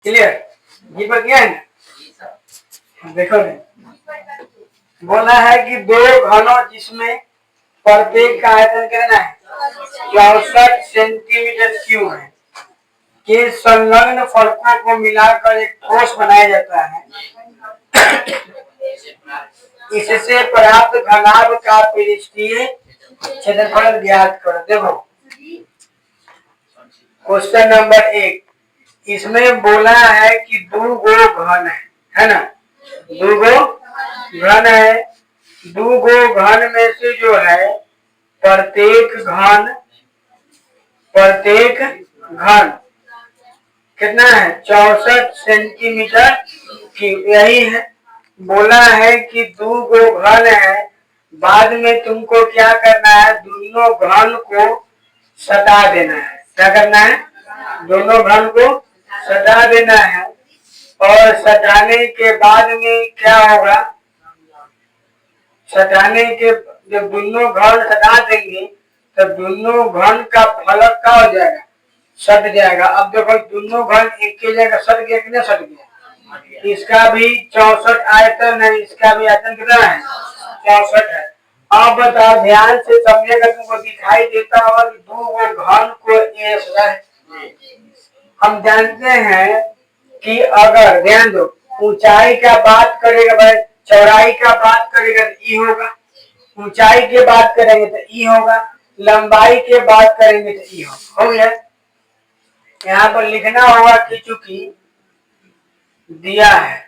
Clear? ये पर क्या है ना, देखो बोला है कि दो घनों जिसमें प्रत्येक का आयतन कितना है 64 सेंटीमीटर क्यूब है के संलग्न फलकों को मिलाकर एक ठोस बनाया जाता है। इससे प्राप्त घनाभ का पृष्ठीय क्षेत्रफल ज्ञात करो। देखो क्वेश्चन नंबर 1, इसमें बोला है कि दो गो घन है ना, दो गो घन है, दो गो घन में से जो है प्रत्येक घन कितना है 64 सेंटीमीटर की, यही है। बोला है कि दो गो घन है, बाद में तुमको क्या करना है, दोनों घन को सटा देना है। क्या करना है, दोनों घन को सटा देना है, और सटाने के बाद में क्या होगा, सटाने के जब दोनों घन सटा देंगे तो दोनों घन का फलक क्या हो जाएगा, सट जाएगा। अब देखो दोनों घन एक के जगह सट गया कि नहीं सट गया, इसका भी 64 आयतन है, इसका भी आयतन कितना है 64 है। अब बताओ ध्यान से समझेगा, तुमको दिखाई देता होगा कि दो घन को हम जानते हैं कि अगर ध्यान दो ऊंचाई का बात करेगा भाई, चौड़ाई का बात करेगा तो ई होगा, ऊंचाई की बात करेंगे तो ई होगा, लंबाई की बात करेंगे तो ई होगा। हो गया, यहाँ पर लिखना होगा कि चूंकि दिया है,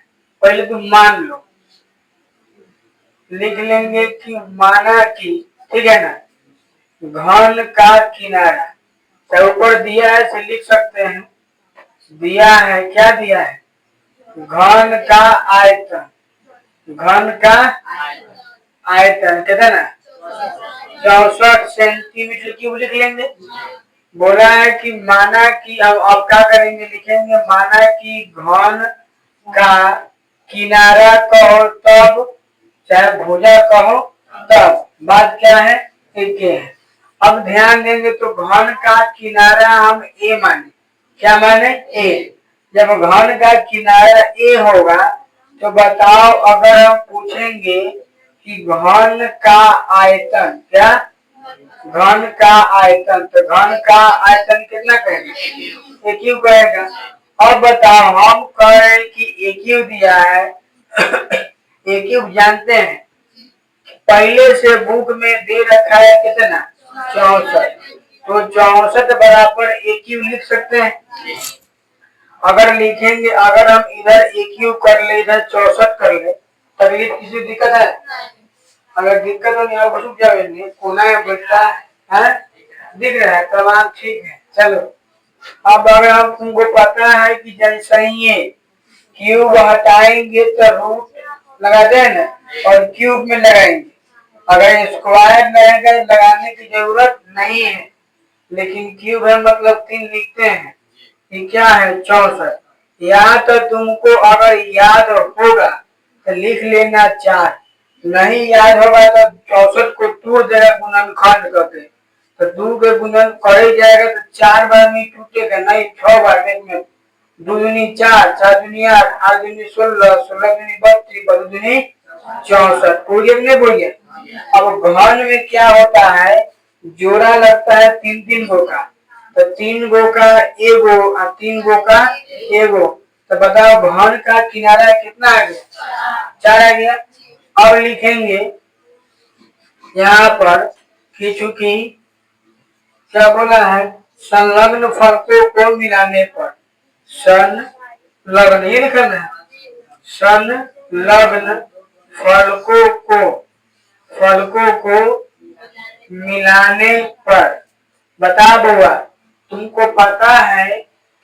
पहले तुम मान लो, लिख लेंगे कि माना कि, ठीक है ना, घन का किनारा, तो ऊपर दिया है से लिख सकते हैं, दिया है क्या दिया है, घन का आयतन, घन का आयतन कितना ना 64 सेंटीमीटर क्यूब लिख लेंगे। बोला है कि माना कि अब क्या करेंगे, लिखेंगे माना कि घन का किनारा कहो तब, चाहे भुजा कहो तब, बात क्या है एक है। अब ध्यान देंगे तो घन का किनारा हम ए माने, क्या माने ए, जब घन का किनारा ए होगा तो बताओ अगर हम पूछेंगे कि घन का आयतन, क्या घन का आयतन, तो घन का आयतन कितना कहेगा, एक क्यूब कहेगा। अब बताओ हम कहें कि एक क्यूब दिया है एक क्यूब जानते हैं पहले से बुक में दे रखा है कितना 64, तो 64 बराबर एक क्यूब लिख सकते हैं। अगर लिखेंगे, अगर हम इधर एक क्यूब कर ले, इधर 64 कर ले, तभी किसी दिक्कत है, अगर दिक्कत हो नहीं रुक जाएंगे, कोना बैठता है दिख रहा है, तमाम ठीक है। चलो अब अगर हम तुमको पता है कि जैसे ही ये क्यूब हटाएंगे तो रूट लगाते हैं ना, और क्यूब में लगाएंगे, अगर स्क्वायर लगाने की जरूरत नहीं है, लेकिन क्यूब है मतलब 3 लिखते हैं, ये क्या है 64। या तो तुमको अगर याद होगा तो लिख लेना 4, नहीं याद होगा तो 64 को तोड़ देगा गुणनखंड करके, तो 2 के गुणन करे जाएगा तो 4 बार में टूटेगा, नहीं 6 बार में, 2 दूनी 4, 4 दूनी 8, 8 दूनी 16, 16 दूनी 32, 32 दूनी 64, बोलिए नहीं बोलिए। अब घन में क्या होता है, जोड़ा लगता है 3-3 गो का, तो 3 गो का एगो और 3 गो का एगो, तो बताओ घन का किनारा कितना आ गया 4 आ गया। अब लिखेंगे यहाँ पर कि चूंकि क्या बोला है, संलग्न फलकों को मिलाने पर, संलग्न ये लिखना है, संलग्न फलकों को मिलाने पर, बता बुआ तुमको पता है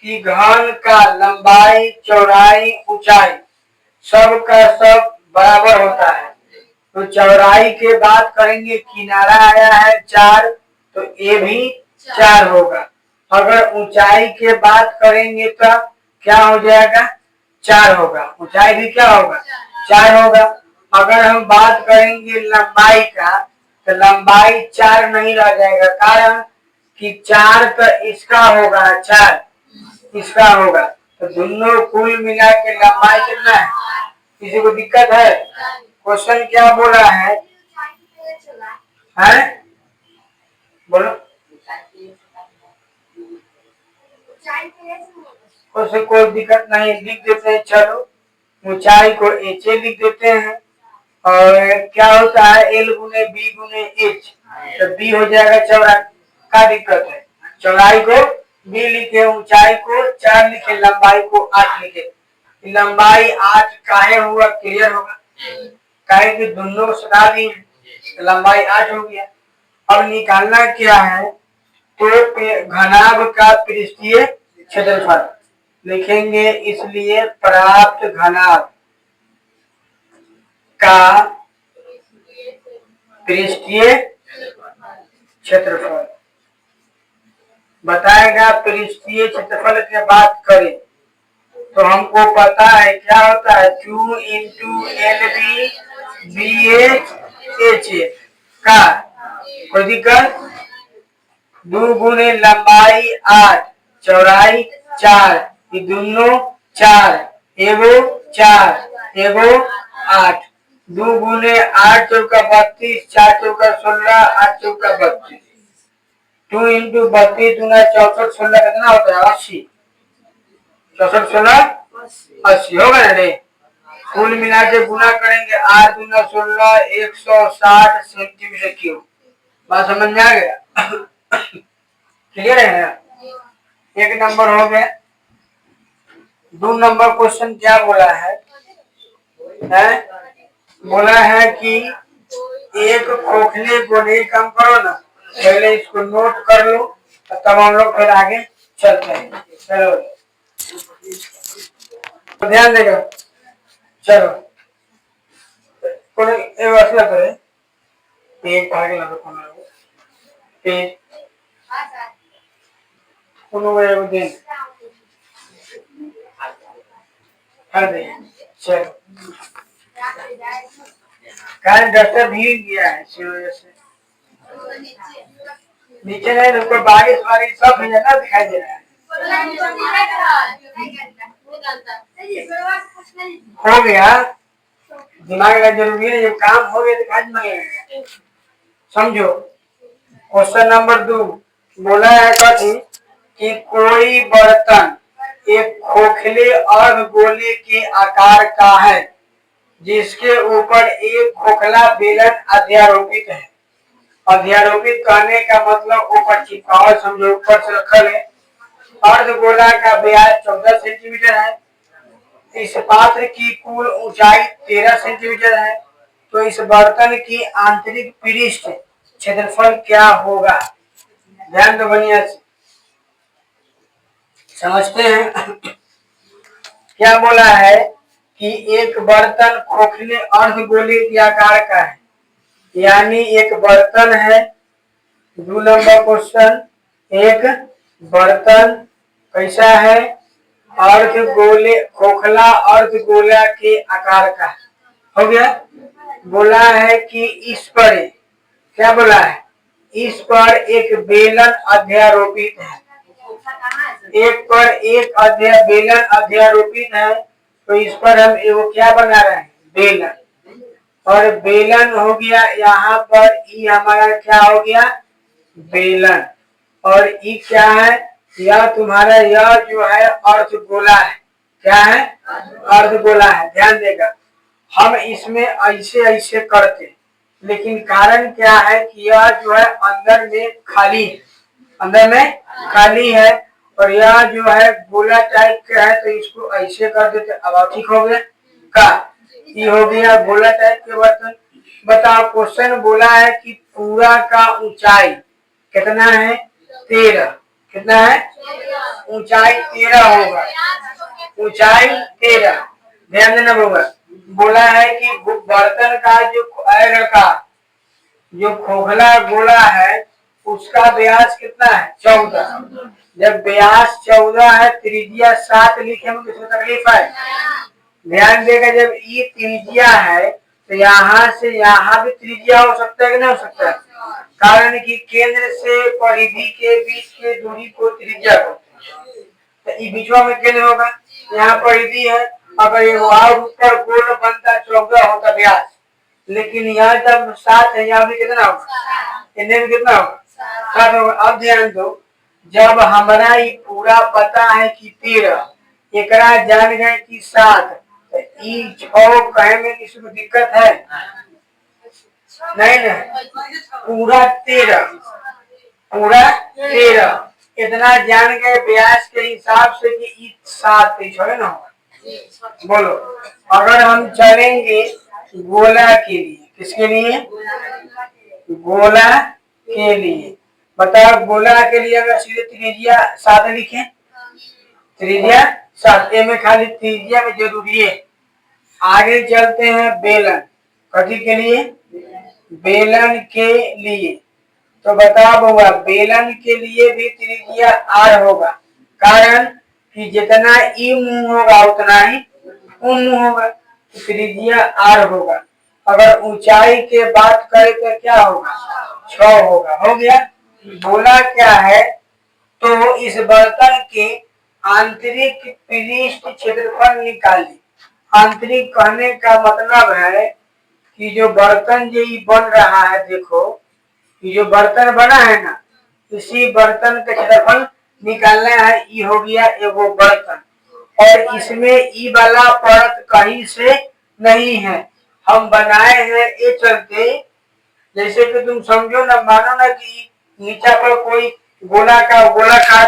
कि घन का लंबाई चौड़ाई ऊंचाई सब का सब बराबर होता है, तो चौड़ाई के बात करेंगे, किनारा आया है 4 तो ये भी 4 होगा। अगर ऊंचाई के बात करेंगे तो क्या हो जाएगा 4 होगा, ऊंचाई भी क्या होगा 4 होगा। अगर हम बात करेंगे लंबाई का तो लंबाई 4 नहीं रह जाएगा, कारण कि 4 तो इसका होगा, 4 इसका होगा, तो दोनों कुल मिला के लंबाई कितना है? किसी को दिक्कत है? क्वेश्चन क्या बोला है? बोलो। क्वेश्चन कोई दिक्कत नहीं, लिख देते हैं। चलो ऊंचाई को एच लिख देते हैं। और क्या होता है? एल गुने बी गुने एच, तो बी हो जाएगा चौड़ाई। क्या दिक्कत है? चौड़ाई को बी लिखे, ऊंचाई को 4 लिखे, लंबाई को 8 लिखे। लंबाई 8 काहे हुआ? क्लियर होगा? काहे कि दोनों को सटा दी, तो लंबाई 8 हो गया। अब निकालना क्या है? तो घनाभ का पृष्ठीय क्षेत्रफल लिखेंगे, इसलिए प्राप्त घनाभ का पृष्ठीय क्षेत्रफल बताएगा। पृष्ठीय क्षेत्रफल की बात करें तो हमको पता है क्या होता है? Q into L B B H का। कोई दिक्कत? 2 गुने लंबाई 8, चौड़ाई 4, ये दोनों 4, एगो 4 एगो 8। 2 गुने 8 चौका 32, 4 चौका 16, 8 चौका 32। 2 इंटू 32 दूना 64, 16 कितना होता है? 80। 64 16 80 होगा ना रे? कुल मिला के गुना करेंगे, 8 दूना 16, 160 सेंटीमीटर क्यूब। बात समझ में आ गया? क्लियर है ना? एक नंबर हो गया। 2 नंबर क्वेश्चन क्या बोला है? बोला है कि एक खोखले गोले, कम करो ना, पहले इसको नोट कर लो, तब हम लोग फिर आगे चलते हैं। चलो तो ध्यान देगा। चलो करे एक भाग लगा दिन चलो डॉक्टर भी गया है इसी वजह से नीचे नहीं, ऊपर बारिश बारिश सब ना दिखाई दे रहा है। हो गया, दिमाग का जरूरी है, जब काम हो गया तो काज लगेगा। समझो। क्वेश्चन नंबर 2 बोला है कथी कि कोई बर्तन एक खोखले अर्धगोले के आकार का है, जिसके ऊपर एक खोखला बेलन अध्यारोपित है। अध्यारोपित कहने का मतलब ऊपर चिपकावा, समझो ऊपर से रखल है। अर्धगोला का व्यास 14 सेंटीमीटर है। इस पात्र की कुल ऊंचाई 13 सेंटीमीटर है। तो इस बर्तन की आंतरिक पृष्ठ क्षेत्रफल क्या होगा? ध्यान दो बढ़िया से, समझते हैं। क्या बोला है कि एक बर्तन खोखले अर्धगोले के आकार का है, यानी एक बर्तन है। 2 नंबर क्वेश्चन, एक बर्तन कैसा है? अर्धगोले, खोखला अर्धगोला के आकार का। हो गया। बोला है कि इस पर, क्या बोला है? इस पर एक बेलन अध्यारोपित है। एक पर एक बेलन अध्यारोपित है, तो इस पर हम एगो क्या बना रहे हैं? बेलन। और बेलन हो गया यहाँ पर, ई हमारा क्या हो गया? बेलन। और ई क्या है? यह तुम्हारा, यह जो है अर्धगोला है। क्या है? अर्धगोला है। ध्यान देगा, हम इसमें ऐसे ऐसे करते, लेकिन कारण क्या है कि यह जो है अंदर में खाली है, अंदर में खाली है, और यह जो है गोला टाइप का है, तो इसको ऐसे कर देते। अब ठीक हो गया का? ये हो गया गोला टाइप के बर्तन। बताओ, क्वेश्चन बोला है कि पूरा का ऊंचाई कितना है? 13। कितना है? ऊंचाई 13 होगा। ऊंचाई 13, ध्यान देना होगा। बोला है कि बर्तन का जो लड़का, जो खोखला गोला है, उसका व्यास कितना है? 14। जब व्यास 14 है, त्रिज्या 7 लिखे में किसी तकलीफ है? ध्यान देगा, जब ये त्रिज्या है तो यहाँ से यहाँ भी त्रिज्या हो सकता है कि नहीं हो सकता है? कारण कि केंद्र से परिधि के बीच के दूरी को त्रिज्या होती है, तो ये बीचवा में केंद्र होगा। यहाँ पर दी है। अगर ये वहां ऊपर गोल बनता 14 होता व्यास, लेकिन यहाँ जब 7 है, यहाँ भी कितना होगा, इन्हें भी कितना होगा, 7 होगा। अब ध्यान दो, जब हमारा ये पूरा पता है कि 13, एकरा जान गए कि 7, तो ई 6 कहे में किसी को दिक्कत है? नहीं नहीं, पूरा 13, पूरा 13 इतना जान गए व्यास के हिसाब से कि ई 7 है ना। बोलो, अगर हम चलेंगे गोला के लिए, किसके लिए, गोला के लिए, बताओ गोला के लिए अगर सीधे त्रिज्या 7 लिखे, त्रिज्या 7 में खाली त्रिज्या में जरूरी है। आगे चलते हैं बेलन, कथी के लिए, बेलन के लिए, तो बताओ बउआ बेलन के लिए भी त्रिज्या आर होगा, कारण कि जितना ई मुंह होगा उतना ही ऊ मुंह होगा, तो त्रिज्या आर होगा। अगर ऊंचाई के बात करें तो क्या होगा, 6 होगा। हो गया। बोला क्या है, तो इस बर्तन के आंतरिक पृष्ठ क्षेत्रफल निकालिए। आंतरिक कहने का मतलब है कि जो बर्तन जो बन रहा है, देखो ये जो बर्तन बना है ना, इसी बर्तन का क्षेत्रफल निकालना है। ई हो गया एगो बर्तन, और इसमें ई वाला परत कहीं से नहीं है, हम बनाए हैं ये चलते। जैसे कि तुम समझो ना, मानो ना कि नीचा पर कोई गोलाकार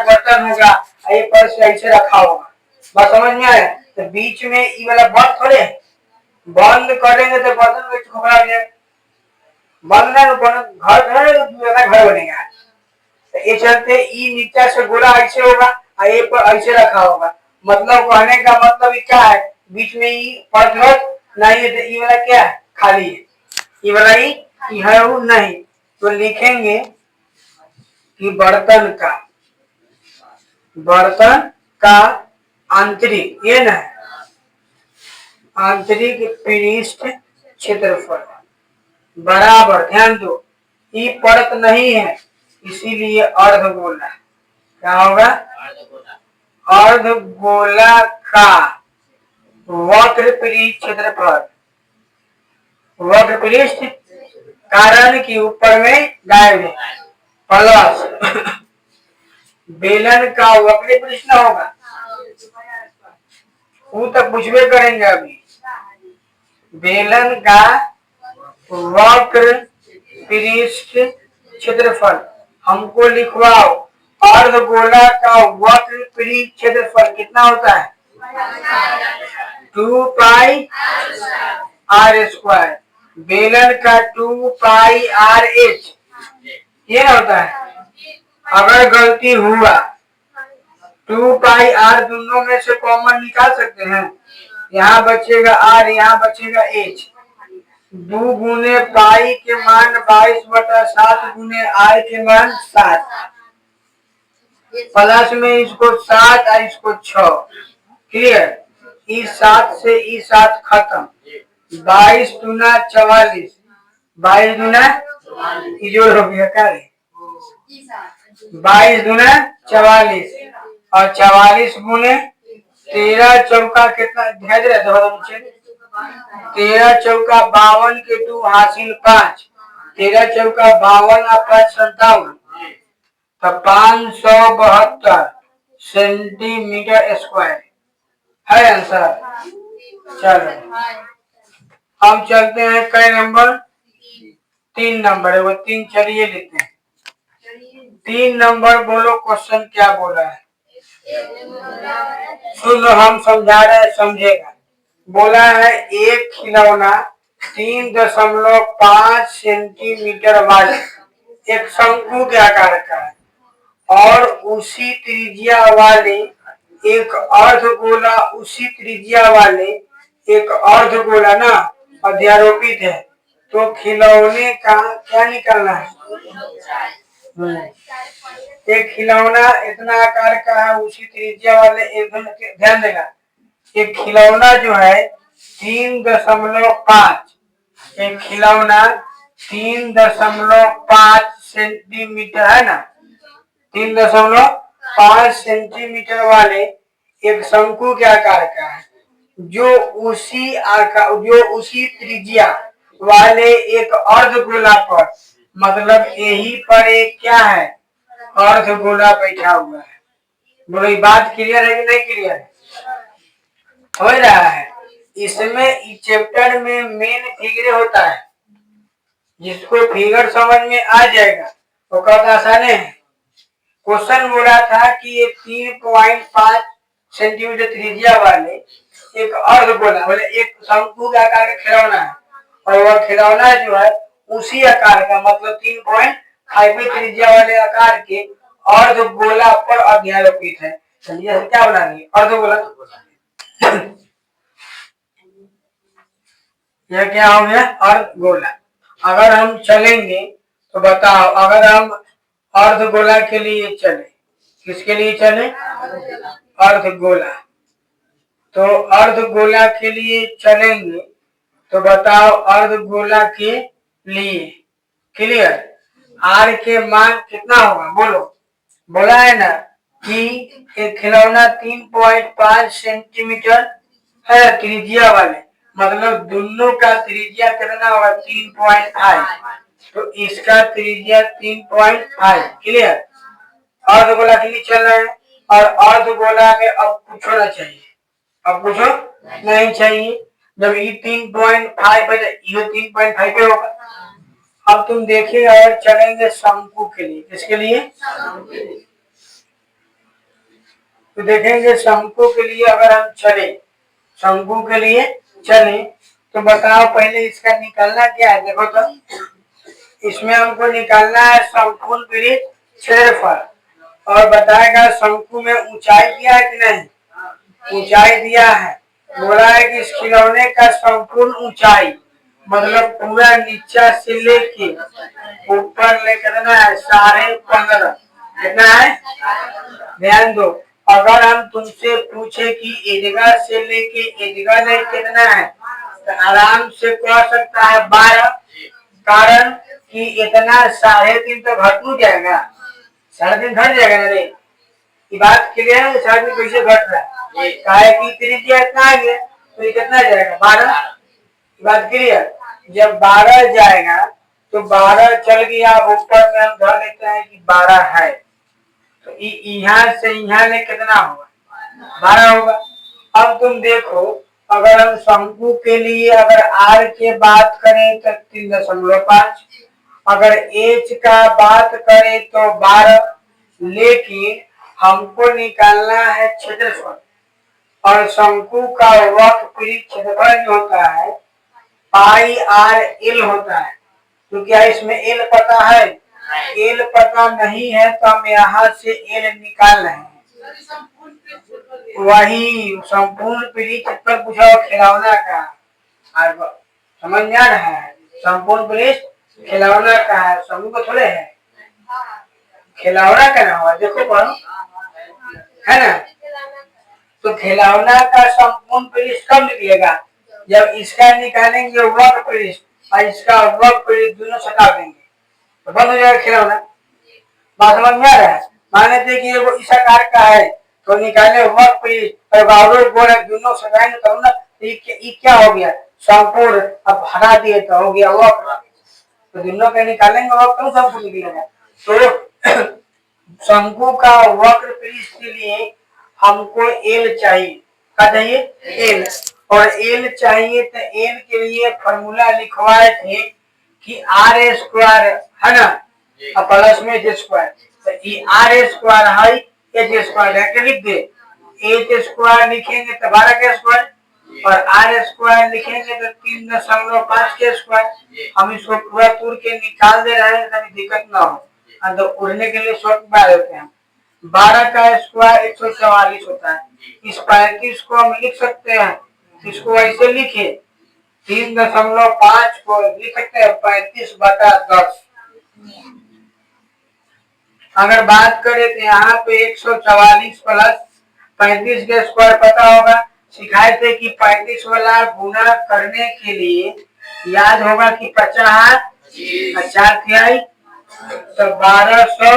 बर्तन होगा, ये पर से ऐसे रखा होगा, बात समझ में आया, तो बीच में ई वाला बंद थोड़े, बंद करेंगे तो बर्तन में ठोकरा हो जाएगा, बंद ना घर बनेगा। तो ये चलते ई नीचा से गोला ऐसे होगा, ये पर ऐसे रखा होगा, मतलब कहने का मतलब क्या है, बीच में ई परत नहीं है, तो ई वाला क्या है, खाली है, ई वाला ई है वो नहीं। तो लिखेंगे कि बर्तन का आंतरिक, ये ना आंतरिक पृष्ठ क्षेत्रफल बराबर, ध्यान दो ई परत नहीं है, इसीलिए अर्धगोला। क्या होगा, अर्धगोला का वक्र पृष्ठ क्षेत्रफल, वक्र पृष्ठ कारण की ऊपर में गायब है, प्लस बेलन का वक्र पृष्ठ ना होगा, वो तक पूछवे करेंगे अभी। बेलन का वक्र पृष्ठ क्षेत्रफल हमको लिखवाओ, अर्धगोला का वक्र पृष्ठ क्षेत्रफल कितना होता है, 2 पाई आर स्क्वायर, बेलन का 2 पाई आर एच, ये होता है। अगर गलती हुआ 2 पाई आर दोनों में से कॉमन निकाल सकते हैं, यहाँ बचेगा आर, यहाँ बचेगा एच, 2 गुने पाई के मान 22/7 गुने आर के मान 7, प्लस में इसको 7 और इसको 6, क्लियर। इस 7 से इस 7 खत्म, 22 दूना 44, 22 दूना जोड़ हो गया, क्या 22 दूना 44, और 44 गुने 13 चौका कितना, ध्यान दे रहे, 13 चौका 52 के 2 हासिल 5, 13 चौका 52 और 5 57, तो 572 सेंटीमीटर स्क्वायर है आंसर। चलो हम चलते हैं कई नंबर, 3 नंबर है वो 3, चलिए लेते हैं 3 नंबर। बोलो क्वेश्चन क्या बोला है, सुनो हम समझा रहे हैं, समझेगा। बोला है एक खिलौना 3.5 सेंटीमीटर वाले एक शंकु के आकार का है, और उसी त्रिज्या वाले एक अर्धगोला, उसी त्रिज्या वाले एक अर्धगोला ना अध्यारोपित है, तो खिलौने का क्या निकालना है, एक खिलौना इतना आकार का है, उसी त्रिज्या वाले एक, ध्यान देगा, एक खिलौना जो है 3.5, एक खिलौना 3.5 सेंटीमीटर है ना, 3.5 सेंटीमीटर वाले एक शंकु के आकार का है, जो उसी त्रिज्या वाले एक अर्धगोला पर, मतलब यही पर एक क्या है, अर्धगोला बैठा हुआ है। बोलो ये बात क्लियर है कि नहीं क्लियर है? हो रहा है। इसमें इस चैप्टर में मेन फिगर होता है, जिसको फिगर समझ में आ जाएगा वो बहुत आसान है। क्वेश्चन बोला था कि ये 3.5 सेंटीमीटर त्रिज्या वाले एक अर्धगोला, बोले एक शंकु के आकार का खिलौना है, और वह खिलौना जो है उसी आकार का, मतलब 3.5 त्रिज्या वाले आकार के अर्धगोला पर अध्यारोपित है। चलिए क्या बना रही है, अर्धगोला। यह क्या हो गया, अर्धगोला। अगर हम चलेंगे तो बताओ, अगर हम अर्धगोला के लिए चले, किसके लिए चले, अर्धगोला, तो अर्धगोला के लिए चलेंगे तो बताओ, अर्धगोला के लिए क्लियर आर के मान कितना होगा, बोलो। बोला है ना कि एक खिलौना 3.5 सेंटीमीटर है त्रिज्या वाले, मतलब दोनों का त्रिज्या कितना होगा, 3.5, तो इसका त्रिज्या 3.5 क्लियर। अर्धगोला के लिए चल रहा है, और अर्धगोला में अब कुछ होना चाहिए, अब कुछ नहीं चाहिए। जब ये 3.5 है, ये 3.5 पे होगा। अब तुम देखिए, और चलेंगे शंकु के लिए, किसके लिए, तो देखेंगे शंकु के लिए अगर हम चले, शंकु के लिए चले तो बताओ पहले इसका निकालना क्या है, देखो तो इसमें हमको निकालना है संपूर्ण पीड़ित क्षेत्रफल, और बताएगा शंकु में ऊंचाई दिया है कि नहीं, ऊंचाई दिया है। बोला है कि इस खिलौने का संपूर्ण ऊंचाई, मतलब पूरा नीचा से लेके ऊपर ले कितना है, 15.5, कितना है, ध्यान दो। अगर हम तुमसे पूछे कि एजगा से लेके एजगा ले कितना है, तो आराम से कह सकता है 12, कारण कि इतना 3.5 तो घट जाएगा, 3.5 घट जाएगा ना रे, ये बात क्लियर है। 3.5 कैसे घट रहा है, काहे की त्रिज्या इतना आ गया, तो ये कितना जाएगा, 12, बात क्लियर। जब 12 जाएगा तो 12 चल गया, ऊपर में हम धर लेते हैं कि 12 है, तो यहाँ से यहाँ ले कितना होगा, 12 होगा। अब तुम देखो, अगर हम शंकु के लिए अगर आर के बात करें तो 3.5, अगर एच का बात करें तो 12, लेकिन हमको निकालना है क्षेत्रफल, और शंकु का वक्र क्षेत्रफल जो होता है पाई आर एल होता है। तो क्या इसमें एल पता है, एल पता नहीं है तो हम यहाँ से एल निकाल रहे हैं। वही संपूर्ण पीढ़ी क्षेत्रफल पूछा हुआ खिलौना का, समझ में आ रहा है, संपूर्ण पीढ़ी खिलौना का है, समूह को थोड़े है, खिलौना का ना हुआ, देखो पढ़ो है ना। तो खिलौना का संपूर्ण पीढ़ी कब निकलेगा, जब इसका निकालेंगे वक्र पृष्ठ और इसका वक्र पृष्ठ दोनों सटा देंगे तो बंद हो जाएगा खिलौना। बात समझ में आ रहा है। मान लेते कि वो इस आकार का है तो निकाले वक्र पृष्ठ और बावरों गोल दोनों सटाएंगे तब ना, ये क्या हो गया, संपूर्ण। अब हटा दिए तो हो गया वक्र, तो दोनों के निकालेंगे वक्र तो संपूर्ण निकलेगा। तो शंकु का वक्र पृष्ठ के लिए हमको एल चाहिए, क्या चाहिए, एल, और एल चाहिए तो एल के लिए फॉर्मूला लिखवाए थे कि आर स्क्वायर है ना, और प्लस में एच स्क्वायर, तो ये आर स्क्वायर है, एच स्क्वायर है, लिख दे, एच स्क्वायर लिखेंगे तो 12 के स्क्वायर, और आर स्क्वायर लिखेंगे तो 3.5 के स्क्वायर। हम इसको पूरा तोड़ के निकाल दे रहे हैं ताकि दिक्कत ना हो, तो उड़ने के लिए शॉर्ट में आ जाते हैं। 12 का स्क्वायर 144 होता है, इस 35 को हम लिख सकते हैं, इसको ऐसे लिखे 3.5 को लिख सकते हैं 35/10। अगर बात करें तो यहाँ पे 144 प्लस 35 के स्क्वायर पता होगा, सिखाए थे कि 35 वाला गुना करने के लिए याद होगा कि 50 4 तो 1200,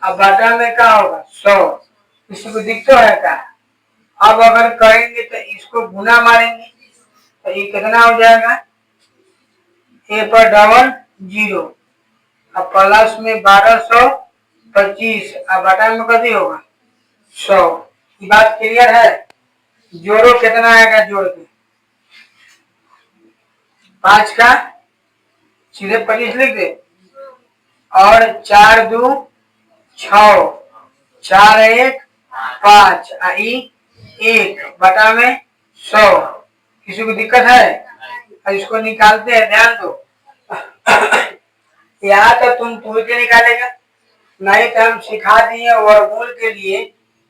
अब बटा में क्या होगा 100, किसी को दिख तो है क्या, अब अगर करेंगे तो इसको गुना मारेंगे तो ये कितना हो जाएगा, ए पर डबल 0, अब प्लस में 1225 अब बटा में कभी होगा 100। ये बात क्लियर है। जोड़ो कितना आएगा, जोड़ के 5 का सीधे 25 लिख दे और 4 2 6 4 1 5 1 बटा में 100। किसी को दिक्कत है? इसको निकालते हैं, ध्यान दो। यहाँ तो तुम के निकालेगा, नहीं तो हम सिखा दिए वर्गमूल के लिए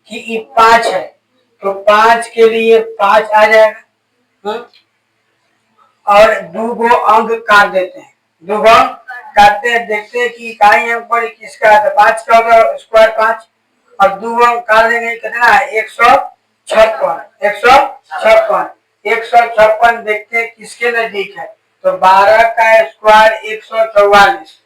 कि ये 5 है तो 5 के लिए 5 आ जाएगा। और 2 गो अंक काट देते हैं, 2 गो अंक काटते हैं, देखते हैं कि इकाई अंक पर किसका है, तो 5 का होगा स्क्वायर 5 और 2 अंक काट देंगे, कितना है 156 156 देखते हैं किसके नजदीक है, तो 12 का स्क्वायर 144,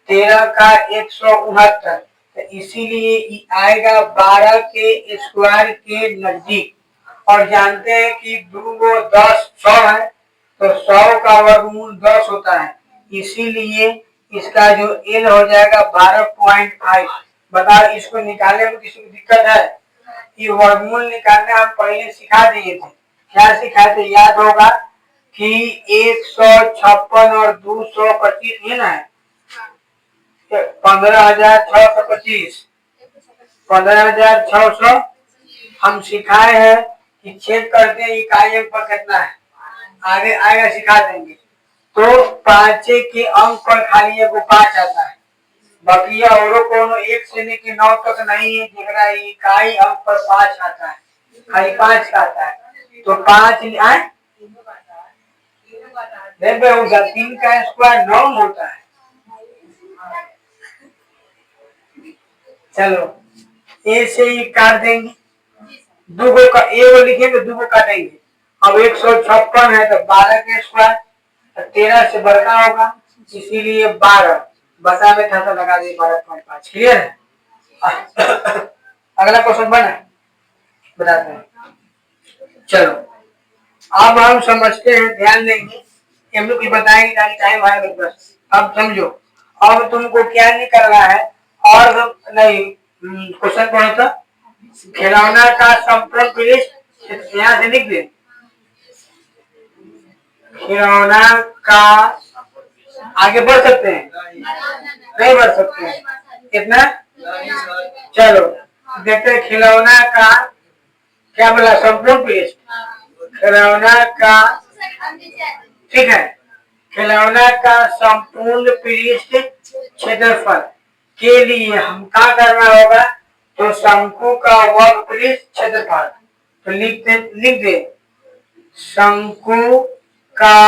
13 का 169, तो इसीलिए आएगा 12 के स्क्वायर के नजदीक। और जानते हैं कि 2 गो 10 100 है तो 100 का वर्गमूल 10 होता है, इसीलिए इसका जो एल हो जाएगा 12.5। बताओ इसको निकालने में किसी को दिक्कत है? ये वर्गमूल निकालने हम पहले सिखा दिए थे। क्या सिखाए थे, याद होगा कि 156 और 225 है ना, 15,625 15,600 हम सिखाए हैं कि चेक करते हैं इकाई अंक पर कितना है, आगे आएगा सिखा देंगे। तो 5 के अंक पर खाली एगो 5 आता है, बकिया औरों कोनो 1 से लेके 9 तक नहीं है, जरा इकाई अंक पर 5 आता है, खाली 5 का आता है। तो 5 आए देखो 3 का स्क्वायर 9 होता है। चलो ए से ही काट देंगे, 2 गो का ए वो लिखेंगे, 2 गो काटेंगे। अब 156 है तो 12 के स्क्वायर 13 से बढ़ता होगा, इसीलिए 12 बता में था तो लगा दिए 12.5। क्लियर है? अगला क्वेश्चन बना बताते हैं। चलो अब हम समझते हैं, ध्यान देंगे, हम लोग बताएंगे ताकि टाइम आए बस। अब समझो, अब तुमको क्या नहीं करना है और नहीं, क्वेश्चन कौन सा, खिलौना का संपूर्ण पृष्ठ यहाँ से लिख दे, खिलौना का, आगे बढ़ सकते हैं नहीं बढ़ सकते हैं, कितना, चलो देखते हैं खिलौना का क्या बोला, संपूर्ण पृष्ठ, खिलौना का, ठीक है, खिलौना का संपूर्ण पृष्ठ क्षेत्रफल के लिए हम क्या करना होगा, तो शंकु का वर्ग पृष्ठ क्षेत्रफल, तो लिख दे शंकु का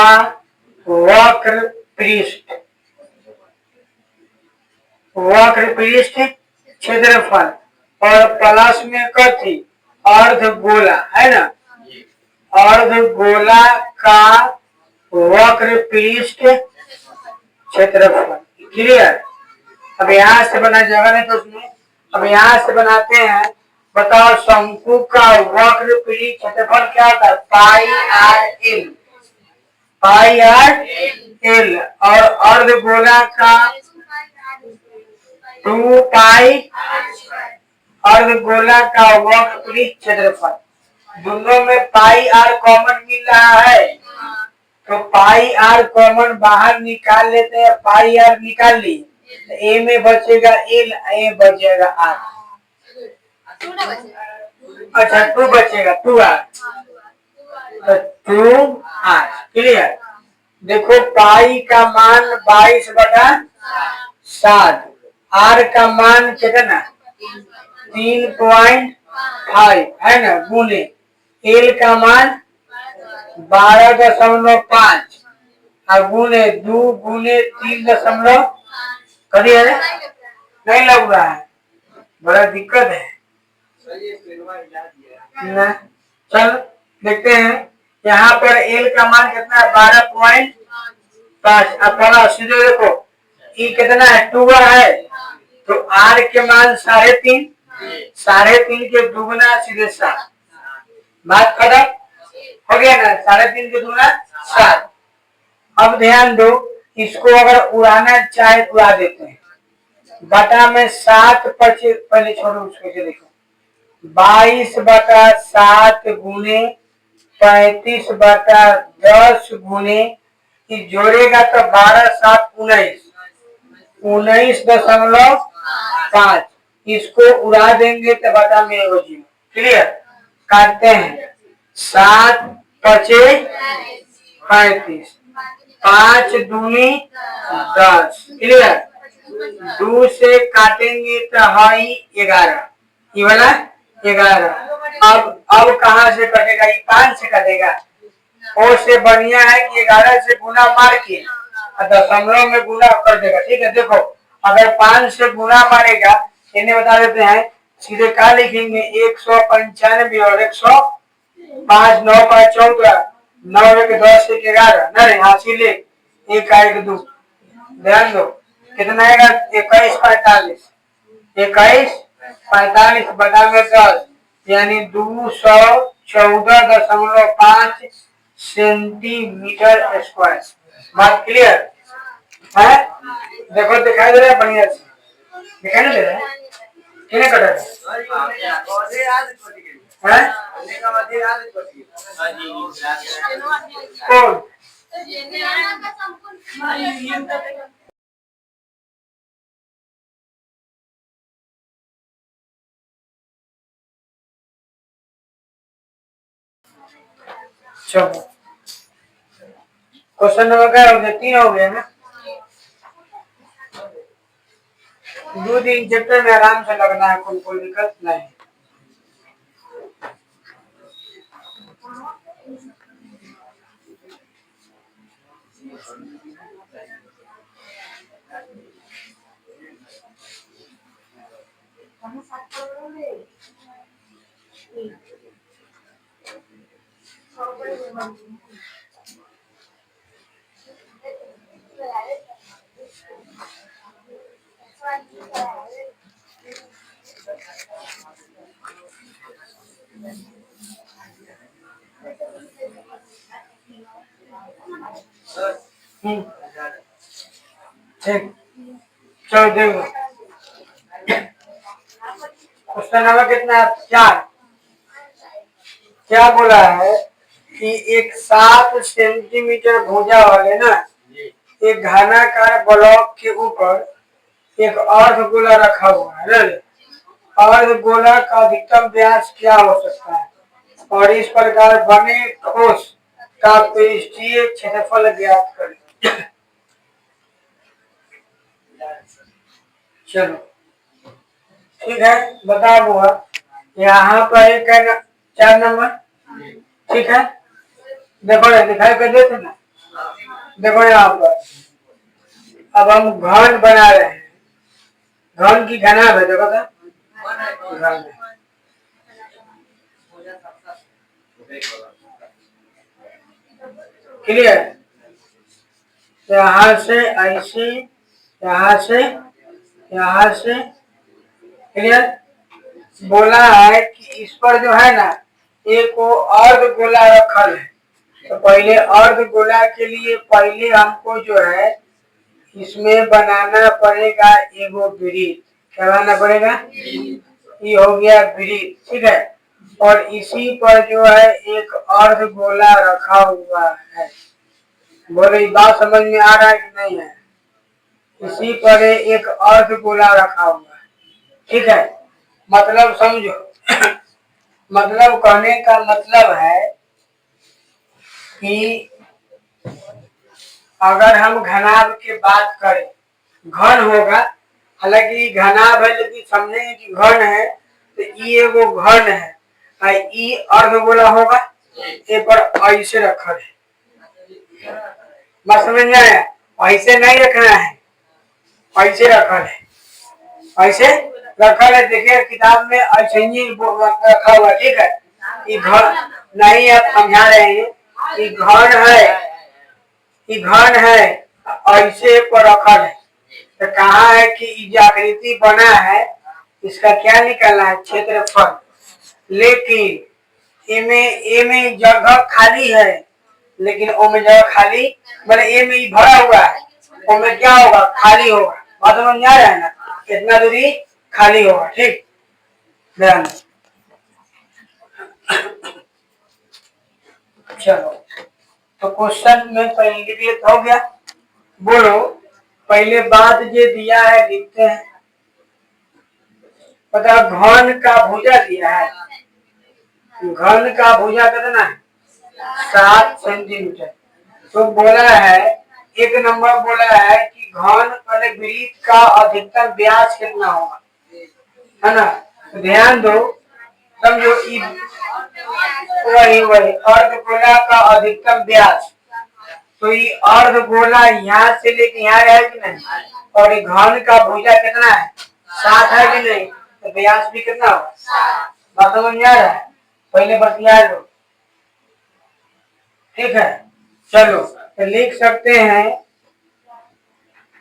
वक्र पृष्ठ क्षेत्रफल और प्लस में कथी, अर्धगोला है ना, अर्धगोला का वक्र पृष्ठ क्षेत्रफल। क्लियर? अब यहाँ से बना जगह नहीं तो उसमें, अब यहाँ से बनाते हैं, बताओ शंकु का वक्र पृष्ठ क्षेत्रफल क्या होता है, पाई आर एल और अर्धगोला का 2 पाई, अर्धगोला का वक्र पृष्ठ क्षेत्रफल, दोनों में पाई आर कॉमन मिल रहा है तो पाई आर कॉमन बाहर निकाल लेते हैं, पाई आर निकाल ली तो ए में बचेगा एल, ए बचेगा आर, अच्छा 2 बचेगा 2 आर, तो 2 आर। क्लियर? देखो पाई का मान 22/7, आर का मान कितना 3.5 है ना, गुने एल का मान 12.5 और गुने 2 गुने 3 कभी है नहीं लग रहा है, बड़ा दिक्कत है ना। चल देखते हैं, यहाँ पर एल का मान कितना है 12.5, अब सीधे देखो ई कितना है 2 है तो आर के मान 3.5, 3.5 के दुगुना सीधे 7, बात खत्म हो गया ना, 3.5 के दूना 7। अब ध्यान दो, इसको अगर उड़ाना चाहे उड़ा देते हैं। बटा में 7 पचे, पहले छोड़ो उसको, देखो 22/7 गुने 35/10 गुने, जोड़ेगा तो 12×7 = 19, 19.5। इसको उड़ा देंगे तो बटा में हो जीरो। क्लियर? काटते हैं। 7 पचे 35, 5 दूनी 10। क्लियर? 2 से काटेंगे तो है 11, ये वाला 11। अब कहाँ से कटेगा? ये 5 से कटेगा। और से बढ़िया है कि 11 से गुना मार के दशमलव में गुना कर देगा। ठीक है, देखो अगर 5 से गुना मारेगा, इन्हें बता देते हैं, सीधे क्या लिखेंगे? 195 और 105, 9 5 14, 9 1 10 1 11, नहीं हासिल 1 1 2। ध्यान दो कितना आएगा? 21 45, 21 45 बटा में 10, यानी 214.5 सेंटीमीटर स्क्वायर। बात क्लियर है? देखो दिखाई दे रहा है बढ़िया से, दिखाई नहीं दे रहा है? कितने कटा है? कौन? चलो क्वेश्चन नंबर क्या हो गया? 3 हो गया ना। 2-3 चैप्टर में आराम से लगना है, कोई दिक्कत नहीं। ठीक, चलो देखो क्वेश्चन नंबर कितना है? 4। क्या बोला है कि एक 7 सेंटीमीटर भुजा वाले ना एक घनाकार ब्लॉक के ऊपर एक अर्धगोला रखा हुआ है ना। अर्धगोला का अधिकतम व्यास क्या हो सकता है? और इस प्रकार बने ठोस का पृष्ठीय क्षेत्रफल ज्ञात करें। चलो ठीक है, बता हुआ यहाँ पर एक है ना 4 नंबर। ठीक है, देखो ये दिखाई कर देते ना। देखो यहाँ पर अब हम घन बना रहे हैं। घन की घना है, देखो तो घन है। क्लियर? यहाँ से ऐसे, यहाँ से, यहाँ से। क्लियर? बोला है कि इस पर जो है ना एक वो अर्ध गोला रखल है। तो पहले अर्ध गोला के लिए पहले हमको जो है इसमें बनाना पड़ेगा एगो ब्रिज। क्या बनाना पड़ेगा? ये हो गया ब्रिज। ठीक है, और इसी पर जो है एक अर्ध गोला रखा हुआ है। बोले बात समझ में आ रहा है कि नहीं है? इसी पर एक अर्ध गोला रखा हुआ है। ठीक है, मतलब समझो मतलब कहने का मतलब है कि अगर हम घनाभ की बात करें, घन होगा, हालांकि घनाभ है लेकिन समझेंगे कि घन है, तो ये वो घन है, ई अर्धगोला होगा, ये पर ऐसे रखा है। बात समझ में आया? ऐसे नहीं रखना है, ऐसे रखा है, ऐसे रखा है। देखिए किताब में ऐसे ही रखा हुआ। ठीक है, ये घन नहीं, आप समझा रहे हैं कि घन है, कि घन है ऐसे पर रखल है। तो कहा है कि जो आकृति बना है इसका क्या निकालना है? क्षेत्रफल। लेकिन ए में जगह खाली है, लेकिन ओ में जगह खाली मतलब ए में ही भरा हुआ है, ओ में क्या होगा, खाली होगा। बात समझ में आ रहा है ना, कितना दूरी खाली होगा। ठीक, ध्यान। चलो, तो क्वेश्चन में पहले लिए हो गया। बोलो, पहले बात जो दिया है लिखते हैं। पता, घन का भुजा दिया है, घन का भुजा कितना है, 7 सेंटीमीटर। तो बोला है, एक नंबर बोला है कि घन वाले वृत्त का अधिकतम व्यास कितना होगा, है ना। तो ध्यान दो, समझो, वही वही अर्धगोला का अधिकतम व्यास। तो ये अर्धगोला यहाँ से लेके यहाँ है कि नहीं, और ये घन का भुजा कितना है, 7 है कि नहीं, तो व्यास भी कितना होगा। बात समझ में आ रहा है, पहले बतिया लो। ठीक है, चलो, तो लिख सकते हैं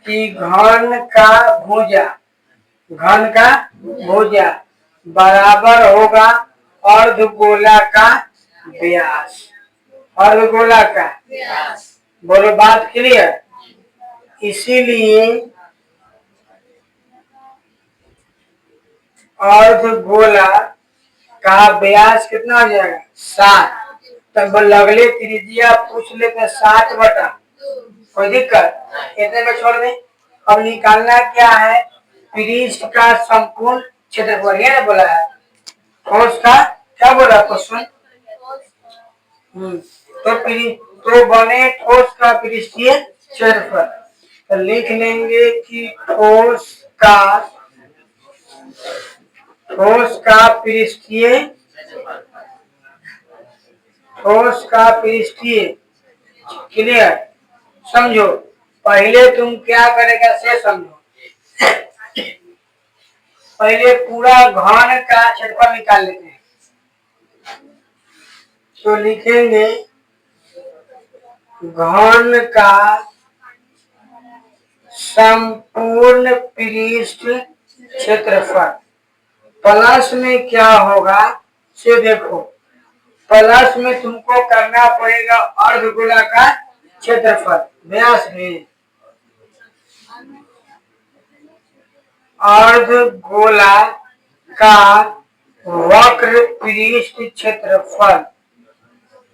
कि घन का भुजा, घन का भुजा बराबर होगा अर्धगोला का व्यास, अर्धगोला का। बोलो, बात क्लियर। इसीलिए अर्धगोला का व्यास कितना हो जाएगा, 7। तब लगले त्रिज्या पूछ लेते 7 बटा, कोई दिक्कत, इतने में छोड़ दे। अब निकालना क्या है, पृष्ठ का संपूर्ण क्षेत्रफल, ये ना बोला है, ठोस का क्या बोला क्वेश्चन। तो बने ठोस का पृष्ठीय क्षेत्रफल। तो लिख लेंगे कि ठोस का पृष्ठीय, ठोस का पृष्ठीय, क्लियर। समझो, पहले तुम क्या करेगा से समझो। पहले पूरा घन का क्षेत्रफल निकाल लेते हैं। तो लिखेंगे घन का संपूर्ण पृष्ठ क्षेत्रफल प्लस में क्या होगा से देखो, प्लस में तुमको करना पड़ेगा अर्धगोला का क्षेत्रफल, व्यास में अर्धगोला का वक्र पृष्ठ क्षेत्रफल,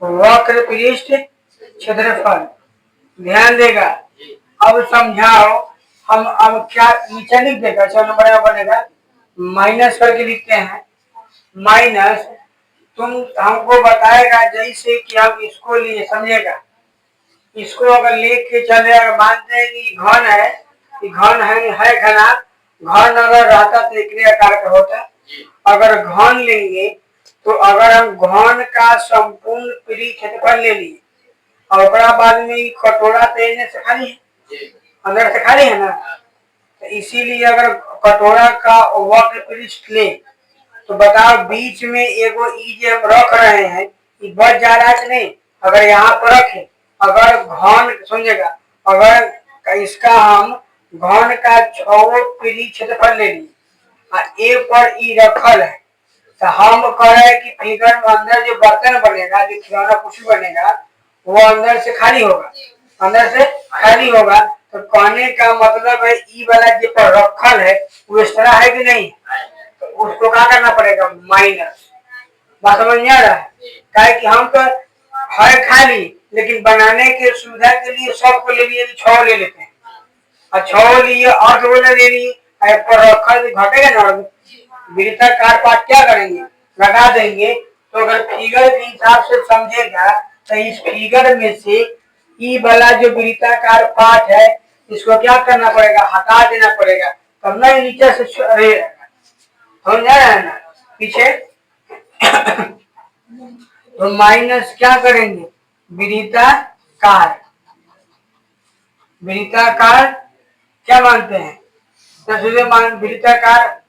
वक्र पृष्ठ क्षेत्रफल, ध्यान देगा। अब समझाओ, हम अब क्या नीचे लिख देगा, 6 नंबर बनेगा, माइनस करके लिखते हैं। माइनस तुम हमको बताएगा जैसे कि हम इसको लिए, समझेगा। इसको अगर लेके चले, अगर मानते हैं कि घन है, कि घन है घना, घन अगर रहता तो एक आकार का होता। अगर घन लेंगे तो अगर हम घन का संपूर्ण पृष्ठ क्षेत्रफल ले लिए और बाद में कटोरा तेने से खाली है, अंदर से खाली है ना, तो इसीलिए अगर कटोरा का वक्र पृष्ठ ले तो बताओ बीच में एगो ई जो हम रख रहे हैं, ये बच जा रहा है कि नहीं। अगर यहाँ पर रखे, अगर घन, समझेगा, अगर इसका हम घन का 6 पृष्ठ क्षेत्रफल ले लिए ए पर ई रखल है, तो हम कह रहे हैं कि फिगर में अंदर जो बर्तन बनेगा, जो खिलौना कुछ बनेगा, वो अंदर से खाली होगा, अंदर से खाली होगा। तो कहने का मतलब है ई वाला जो पर रखल है वो इस तरह है कि नहीं, तो उसको क्या करना पड़ेगा, माइनस। बात समझ में आ रहा है, क्या कि हम तो है खाली, लेकिन बनाने के सुविधा के लिए सबको ले लिए 6 ले लेते हैं, और 6 लिए अर्धगोला ले लिए, पर रखल घटेगा ना, वृत्ताकार पार्ट क्या करेंगे, लगा देंगे। तो अगर फिगर के हिसाब से समझेगा तो इस फिगर में से ई वाला जो वृत्ताकार पार्ट है इसको क्या करना पड़ेगा, हटा देना पड़ेगा, तब ना नीचे से रहेगा। समझ आ रहा है ना पीछे। तो माइनस क्या करेंगे, वृत्ताकार, वृत्ताकार क्या मानते हैं, वृत्ताकार,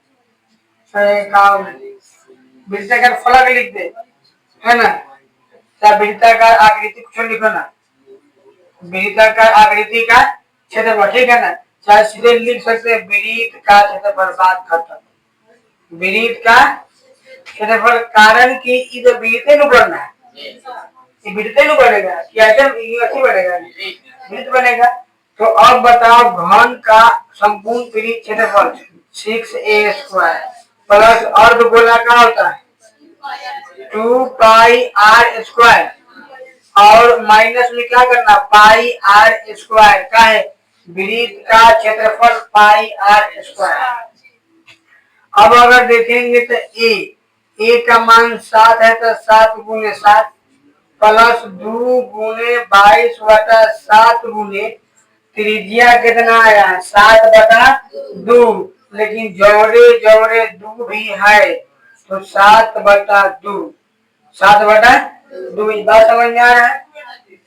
वृत्ताकार फलक लिख दे, है ना, चाहे वृत्ताकार आकृति कुछ लिखो ना, वृत्ताकार आकृति का क्षेत्रफल, ठीक है ना, चाहे सीधे लिख सकते हैं वृत्त का क्षेत्रफल, बात खत्म। वृत्त का क्षेत्रफल कारण की इधर बीते नु बढ़ना है, ये बीते नु बढ़ेगा कि आइटम अच्छी बढ़ेगा, बीत बनेगा। तो अब बताओ घन का संपूर्ण पीड़ित क्षेत्रफल 6a² प्लस अर्धगोला का होता है 2πr², और माइनस में क्या करना πr² का है वृत्त का क्षेत्रफल πr²। अब अगर देखेंगे तो ए का मान 7 है तो 7 गुने 7 प्लस 2 गुने 22/7 गुने त्रिज्या कितना आया 7/2, लेकिन जोड़े जोड़े 2 भी है तो 7/2, 7/2। बात समझ में आ रहा है?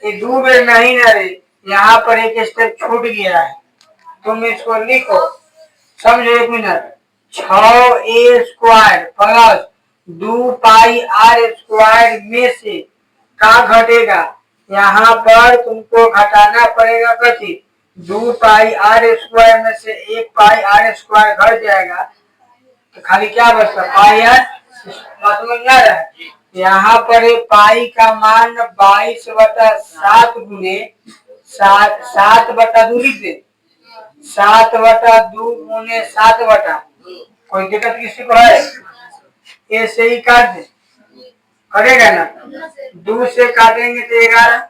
ये 2 में नहीं ना रे, यहाँ पर एक स्टेप छूट गया है, तुम इसको लिखो, समझो। 1 मिनट, 6a² प्लस 2πr² में से क्या घटेगा, यहाँ पर तुमको घटाना पड़ेगा कथी 2πr² में से 1πr² घट जाएगा तो खाली क्या बचता πr। समझ में आ रहा है? यहाँ पर पाई का मान 22/7 गुने 7/2 लिख दे, 7/2 गुने 7/, कोई दिक्कत किसी को है? ऐसे ही काट दे, करेगा ना, 2 से काटेंगे तो 11,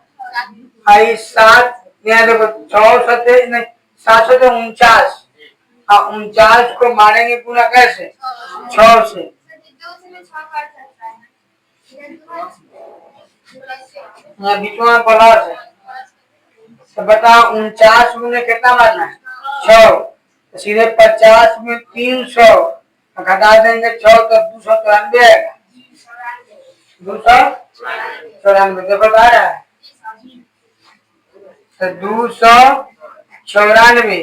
आई 7, यहाँ देखो 6 नहीं 749, 49 को मारेंगे पूरा कैसे 6 से, यहाँ बीच में प्लस है तो बताओ 49 गुने कितना मारना है 6, तो सीधे 50 में 300 घटा देंगे 6 तो 293 आएगा, 294 देखो आ रहा है तो 294,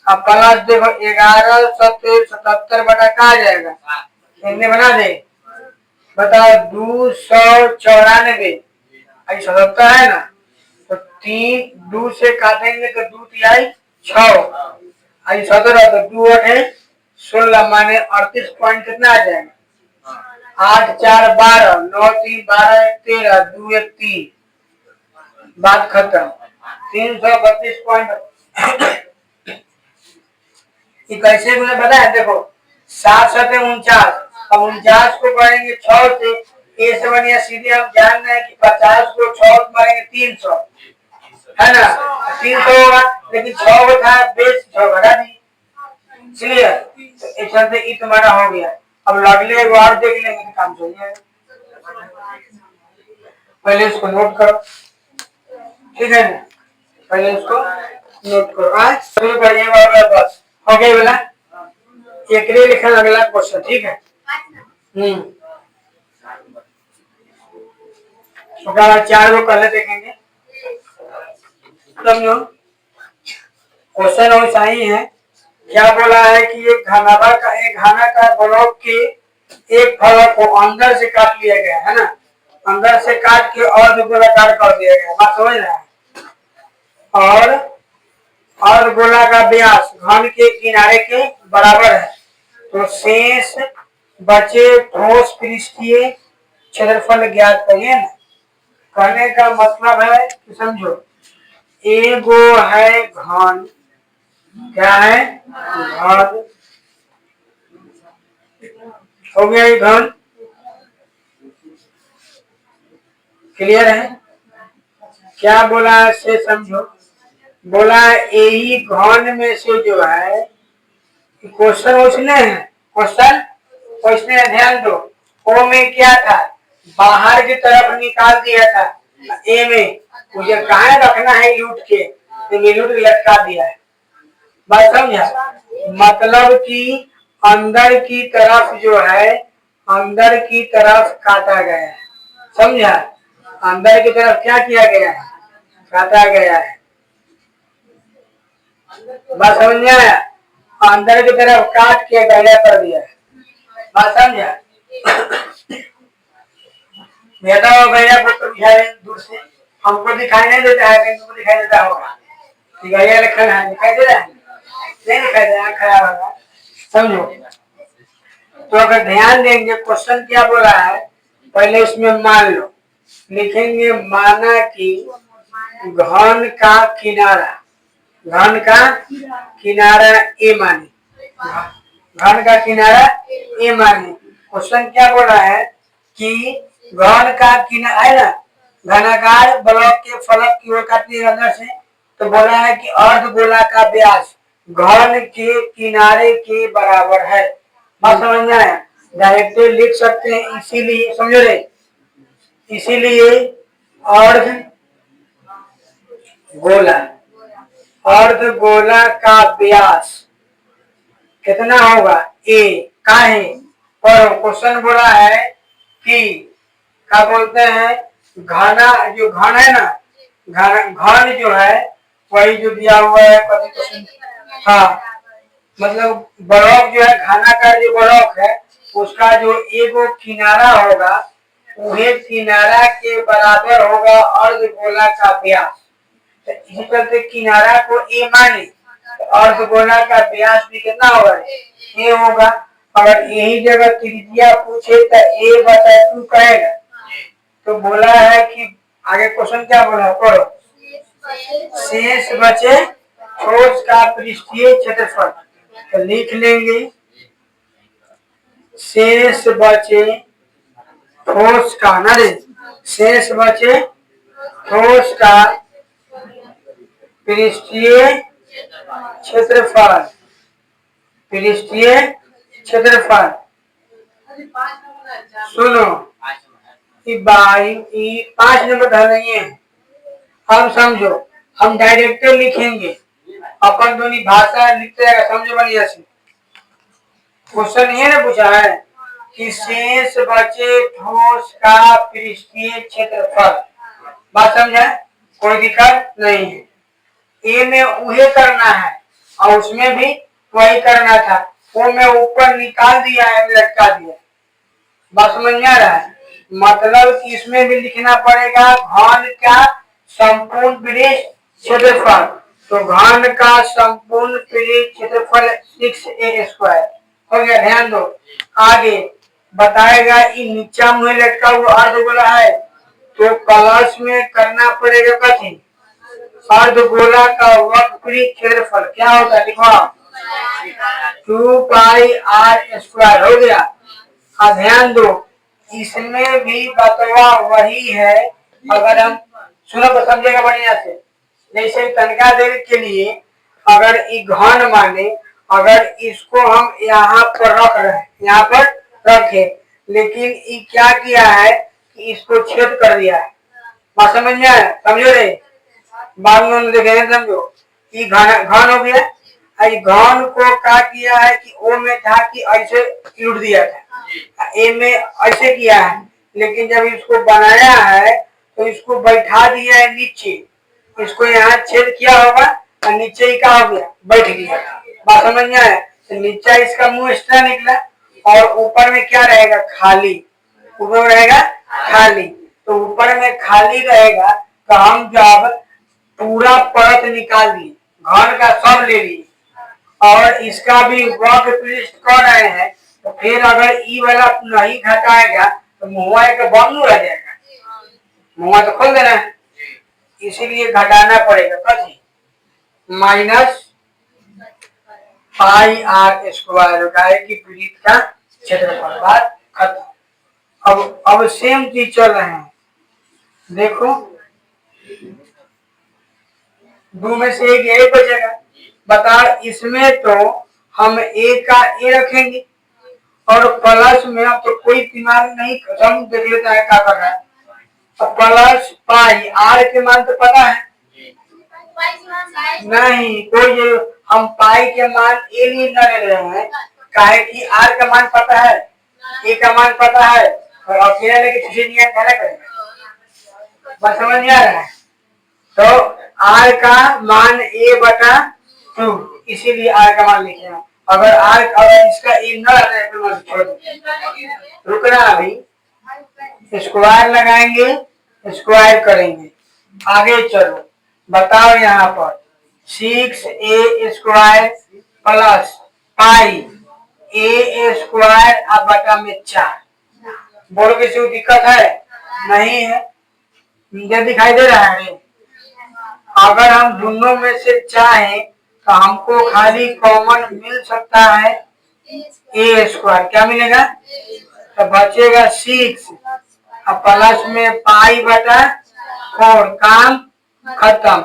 अब प्लस देखो 1177 बटा का आ जाएगा, इन्हें बना दे, बताओ 294 आई 77 है ना, तो 3 2 से काटेंगे तो 2 तिहाई 6 आई 17 तो 2 8 16 माने 38 पॉइंट कितना आ जाएगा 8 4 12 9 3 12 13 2 1 3, बात खत्म। 332 पॉइंट कैसे मुझे पता है, देखो 7 7 49, अब 49 को करेंगे 6 से, ए से बढ़िया सीधे हम जान रहे हैं कि 50 को 6 मारेंगे 300 है ना, 300 होगा, लेकिन 6 को था बेस 6 घटा दी, क्लियर, तो इस चलते ई तुम्हारा हो गया। अब अगले बार देख लेंगे कि काम सही है, पहले इसको नोट करो, ठीक है ना, पहले इसको नोट करो, आज शुरू करिए बस हो गया बोला, एक लिखा अगला क्वेश्चन, ठीक है। उसका 4 को पहले देखेंगे, समझो क्वेश्चन और सही है। क्या बोला है कि एक घना का ब्लॉक के एक फलक को अंदर से काट लिया गया है ना, अंदर से काट के और गोलाकार कर दिया गया, बात समझ रहा है, और गोला का व्यास घन के किनारे के बराबर है, तो शेष बचे ठोस पृष्ठीय क्षेत्रफल ज्ञात करिए ना। करने का मतलब है कि समझो एगो है घन, क्या है घन, हो गया ये घन, क्लियर है? क्या बोला है से समझो, बोला यही घन में से जो है क्वेश्चन उसने है, क्वेश्चन उसने ध्यान दो, ओ में क्या था बाहर की तरफ निकाल दिया था, ए में मुझे कहाँ रखना है लूट के, तो लूट लटका दिया है, बात समझा, मतलब कि अंदर की तरफ जो है अंदर की तरफ काटा गया है, समझा, अंदर की तरफ क्या किया गया है काटा गया है, बात समझ में आया, अंदर की तरफ काट के गहरा कर दिया है, बात समझा, बेटा हो गया तो दूर से हमको दिखाई नहीं देता है, तुमको दिखाई देता होगा, गहरा लिखा है दिखाई दे रहा है, नहीं दिखाई दे रहा, खराब होगा, समझो तो अगर ध्यान देंगे क्वेश्चन क्या बोला है, पहले इसमें मान लो लिखेंगे, माना कि घन का किनारा, घन का किनारा ए माने, घन का किनारा ए माने। क्वेश्चन क्या बोल रहा है कि घन का किनारा है ना, घनाकार ब्लॉक के फलक की ओर काटने अंदर से, तो बोला है कि अर्धगोला का व्यास घन के किनारे के बराबर है। बात समझ में आया? डायरेक्ट लिख सकते हैं, इसीलिए समझो रे, इसीलिए अर्ध गोला, अर्धगोला का व्यास कितना होगा ए का है। और क्वेश्चन बोला है कि क्या बोलते हैं, घना जो घन है ना, घन जो है वही जो दिया हुआ है क्वेश्चन, हाँ मतलब ब्लॉक जो है, घना का जो ब्लॉक है उसका जो एगो किनारा होगा वही किनारा के बराबर होगा अर्धगोला का व्यास। तो इसी चलते किनारा को ए माने, तो अर्धगोला का व्यास भी कितना होगा, ए होगा। अगर यही जगह त्रिज्या पूछे तो ए बटा 2 कहेगा। तो बोला है कि आगे क्वेश्चन क्या बोला पढ़ो, शेष बचे ठोस का पृष्ठीय क्षेत्रफल। तो लिख लेंगे शेष बचे ठोस का, ना रे, शेष बचे ठोस का पृष्ठीय क्षेत्रफल, पृष्ठीय क्षेत्रफल। सुनो, 5 नंबर धर नहीं है, हम समझो, हम डायरेक्ट लिखेंगे, अपन दोनों भाषा लिखते हैं, समझो बढ़िया से। क्वेश्चन ये ना पूछा है कि शेष बचे ठोस का पृष्ठीय क्षेत्रफल, बात समझा, कोई दिक्कत नहीं है। ए में उहे करना है और उसमें भी वही करना था, वो मैं ऊपर निकाल दिया है, लटका दिया। बात समझ में आ रहा है? मतलब कि इसमें भी लिखना पड़ेगा घन का संपूर्ण पृष्ठ क्षेत्रफल। तो घन का संपूर्ण पृष्ठ क्षेत्रफल 6a² हो गया। ध्यान दो, आगे बताएगा ये नीचा मुँह लटका हुआ अर्धगोला है, तो प्लस में करना पड़ेगा कथी, अर्धगोला का वक्री क्षेत्रफल क्या होता है, लिखो 2πr² हो गया। अब ध्यान दो, इसमें भी बतवा वही है। अगर हम सुनो तो समझेगा बढ़िया से, जैसे तनका देर के लिए अगर ये घन माने, अगर इसको हम यहाँ पर रख रहे हैं, यहाँ पर रखे, लेकिन ये क्या किया है कि इसको छेद कर दिया है। बात समझ में आया? समझो रे, बाद में देखेंगे, समझो, ये घन हो गया। घन को क्या किया है कि ओ में था कि ऐसे लूट दिया था, ए में ऐसे किया है, लेकिन जब इसको बनाया है तो इसको बैठा दिया है नीचे, इसको यहाँ छेद किया होगा और नीचे ही क्या हो गया, बैठ गया। बात समझ में आया? तो नीचे इसका मुंह एक्स्ट्रा निकला और ऊपर में क्या रहेगा, खाली, ऊपर रहेगा खाली। तो ऊपर में खाली रहेगा, तो हम जब पूरा परत निकाल दिए, घन का सब ले लिए और इसका भी वक्र पृष्ठ कर रहे हैं, तो फिर अगर ई वाला नहीं घटाएगा तो मुँह का बंद रह जाएगा, मुँह तो खोल देना है, इसीलिए घटाना पड़ेगा कथी, -πr² होगा कि पृष्ठ का क्षेत्रफल। बात खत्म। अब सेम चीज चल रहे हैं, देखो 2 में से एक यही बचेगा। बता, इसमें तो हम ए का ए रखेंगे और प्लस में अब तो कोई दिमाग नहीं, हम देख लेता है क्या कर रहा है। अब प्लस पाई, आर के मान तो पता है नहीं, कोई हम पाई के मान ए नहीं ले रहे हैं, काहे कि आर का मान पता है, ए का मान पता है, और अकेला लेके किसी नियम क्या करेंगे। बस समझ में आ रहा है? तो आर का मान a बटा 2, इसीलिए आर का मान लिखे हैं। अगर इसका ए न आता है तो छोड़ दो, रुकना, अभी स्क्वायर लगाएंगे, स्क्वायर करेंगे, आगे चलो। बताओ यहाँ पर 6a² प्लस पाई ए स्क्वायर अब बटा में 4। बोलो किसी को दिक्कत है? नहीं है। मुझे दिखाई दे रहा है। अगर हम दोनों में से चाहें तो हमको खाली कॉमन मिल सकता है ए स्क्वायर। क्या मिलेगा? तो बचेगा 6 और प्लस में पाई बटा 4। काम खत्म।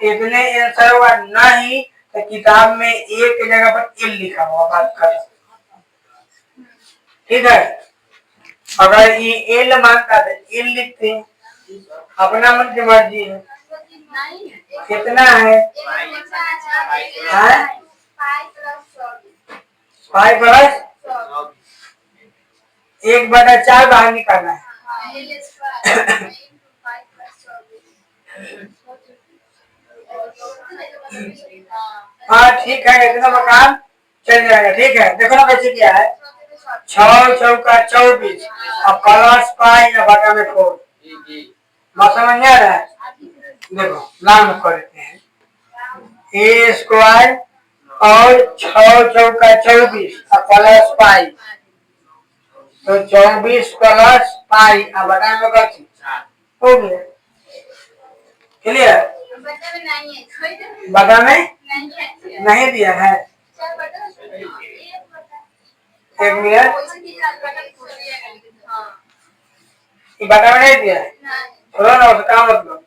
इतने आंसर होगा। नहीं तो किताब में ए की जगह पर एल लिखा हुआ। बात खत्म। ठीक है। अगर ये एल मानता तो एल लिखते हैं। अपना मन की मर्जी है। कितना है? 5 प्लस 1/4 बाहर निकालना है। हाँ ठीक है। इतना मकान चल जाएगा। ठीक है। देखो ना कैसे किया है। 6 चौका 24 और प्लस पाई या बटा में 4। बात समझ आ रहा है? देखो नाम कर देते हैं ए स्क्वायर और 6 चौका 24 और प्लस पाई। तो 24 प्लस पाई और बटा में कथी हो गया। क्लियर? बटा में नहीं दिया है। एक मिनट। बटा में नहीं दिया है। छोड़ो ना उसका काम मतलब।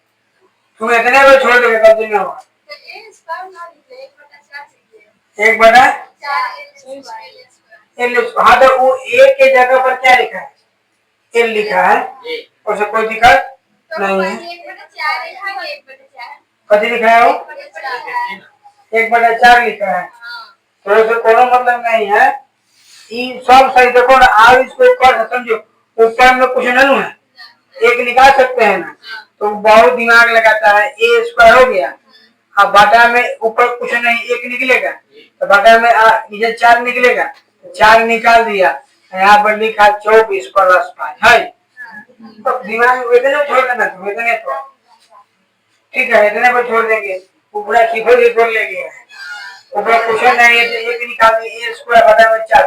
तुम इतने को छोड़ दोगे तब दिन होगा। 1/4 हाँ तो वो ए के जगह पर क्या लिखा है? एल लिखा है। उससे कोई दिक्कत नहीं है। कथी लिखा है? वो 1/4 लिखा है। तो उससे कोनो मतलब नहीं है। ये सब सही। देखो ना आप इसको कर समझो। ऊपर में कुछ नहीं है। एक निकाल सकते हैं ना। तो बहुत दिमाग लगाता है। ए स्क्वायर हो गया। अब बटा में ऊपर कुछ नहीं एक निकलेगा तो बटा में ये 4 निकलेगा। 4 निकाल दिया। यहाँ पर लिखा 24 प्लस 5 है। तो दिमाग में इतने छोड़ देना। इतने तो ठीक है। इतने पर छोड़ देंगे। ऊपर सीखो लेंगे। ऊपर कुछ नहीं है। एक निकाल दिए ए स्क्वायर बटा में 4।